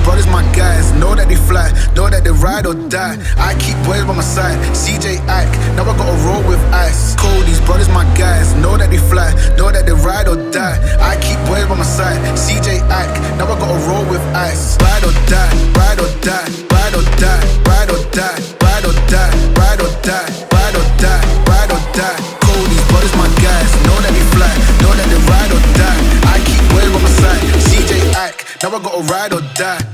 brothers my guys. Know that they fly, know that they ride or die. I keep boys by my side, CJ Ike. Now I gotta roll with ice. Cold, these brothers my guys. Know that they fly, know that they ride or die. I keep boys by my side, CJ Ike. Now I gotta roll with ice. Ride or die, ride or die, ride or die, ride or die, ride or die, ride or die, ride or die, ride or die. Cold, these brothers my guys. Know that they fly, know that they ride or die. I keep boys by my side, CJ Ike. Now I gotta ride or die.